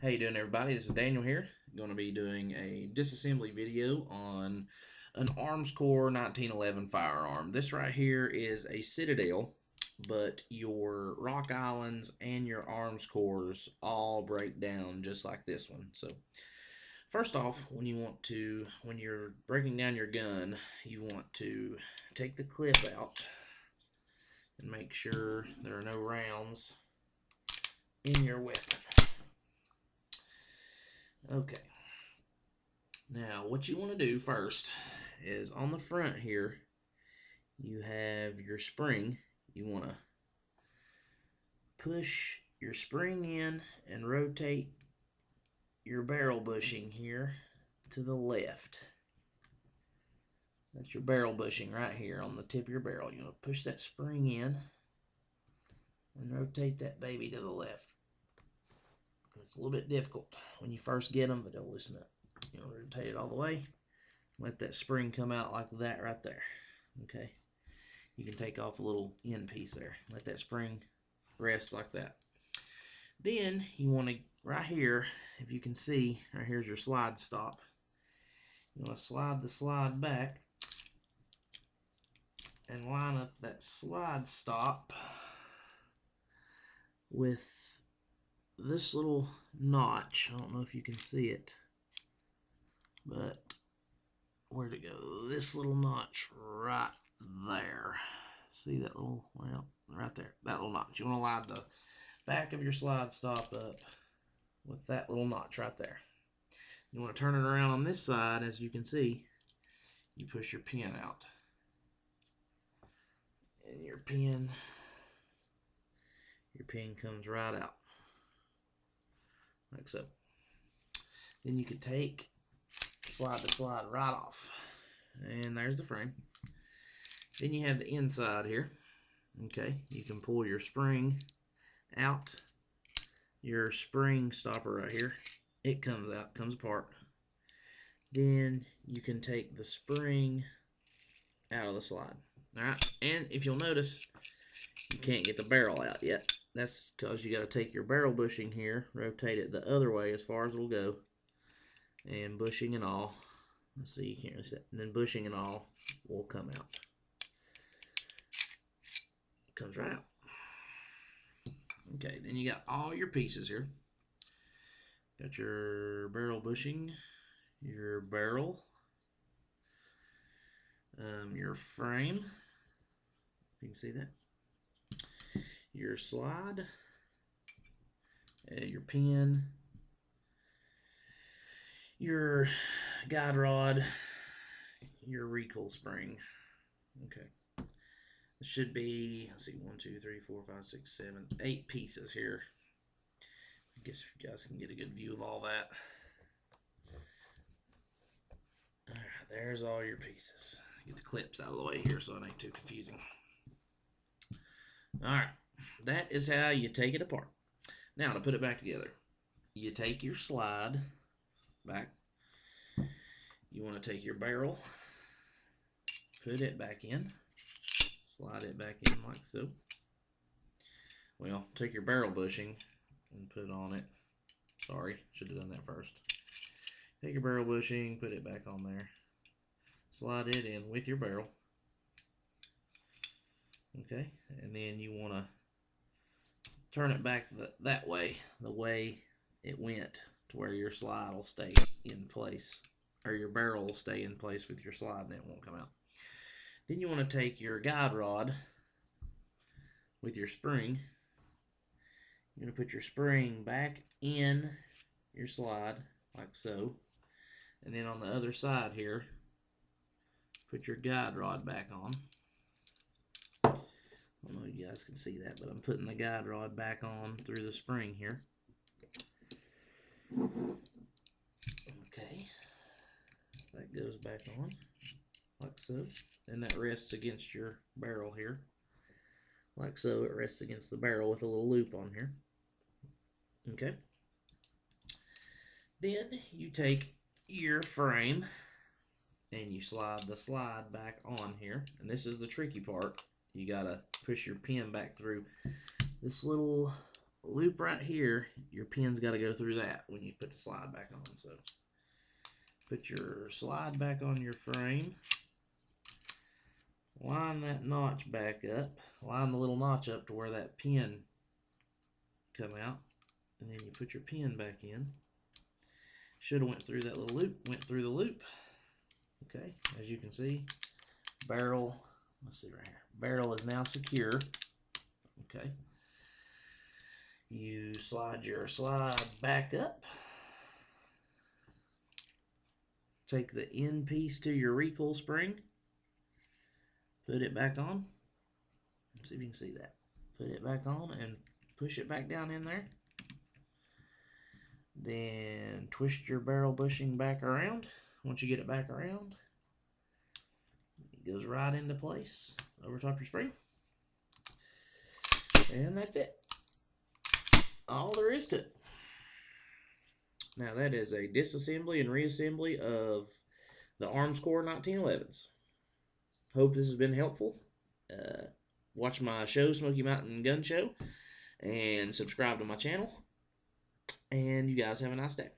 How you doing, everybody? This is Daniel here. Going to be doing a disassembly video on an Armscor 1911 firearm. This right here is a Citadel, but your rock islands and your Armscors all break down just like this one. So first off, when you're breaking down your gun, you want to take the clip out and make sure there are no rounds in your weapon. Okay, now what you want to do first is on the front here, you have your spring. You want to push your spring in and rotate your barrel bushing here to the left. That's your barrel bushing right here on the tip of your barrel. You want to push that spring in and rotate that baby to the left. It's a little bit difficult when you first get them, but they'll loosen up. You know, rotate it all the way. Let that spring come out like that right there. Okay. You can take off a little end piece there. Let that spring rest like that. Then you want to, right here, if you can see, right here's your slide stop. You want to slide the slide back and line up that slide stop with this little notch. I don't know if you can see it, but where'd it go? This little notch right there. See that little, well, right there, that little notch. You want to line the back of your slide stop up with that little notch right there. You want to turn it around on this side. As you can see, you push your pin out, and your pin comes right out like so. Then you could slide the slide right off, and there's the frame. Then you have the inside here. Okay, you can pull your spring out, your spring stopper right here. It comes out, comes apart. Then you can take the spring out of the slide. Alright, and if you'll notice, you can't get the barrel out yet. That's because you got to take your barrel bushing here, rotate it the other way as far as it'll go, and bushing and all. Let's see, you can't really see it. And then bushing and all will come out. It comes right out. Okay, then you got all your pieces here. Got your barrel bushing, your barrel, your frame. You can see that. Your slide, your pin, your guide rod, your recoil spring. Okay, it should be, let's see, 1, 2, 3, 4, 5, 6, 7, 8 pieces here. I guess if you guys can get a good view of all that. Alright, there's all your pieces. Get the clips out of the way here so it ain't too confusing. Alright, that is how you take it apart. Now, to put it back together, you take your slide back. You want to take your barrel, put it back in, slide it back in like so. Well, take your barrel bushing and put on it. Sorry, should have done that first. Take your barrel bushing, put it back on there. Slide it in with your barrel. Okay, and then you want to turn it back that way, the way it went, to where your slide will stay in place, or your barrel will stay in place with your slide and it won't come out. Then you want to take your guide rod with your spring. You're going to put your spring back in your slide like so, and then on the other side here, put your guide rod back on. I don't know if you guys can see that, but I'm putting the guide rod back on through the spring here. Okay, that goes back on like so, and that rests against your barrel here like so. It rests against the barrel with a little loop on here. Okay, then you take your frame and you slide the slide back on here, and this is the tricky part. You gotta push your pin back through this little loop right here, your pin's got to go through that when you put the slide back on. So put your slide back on your frame, line that notch back up, line the little notch up to where that pin come out, and then you put your pin back in. Should have went through that little loop, went through the loop. Okay, as you can see, barrel, let's see right here, barrel is now secure. Okay, you slide your slide back up, take the end piece to your recoil spring, put it back on. Let's see if you can see that. Put it back on and push it back down in there. Then twist your barrel bushing back around. Once you get it back around, it goes right into place over top your spring. And that's it. All there is to it. Now that is a disassembly and reassembly of the Armscor 1911s. Hope this has been helpful. Watch my show, Smoky Mountain Gun Show, and subscribe to my channel. And you guys have a nice day.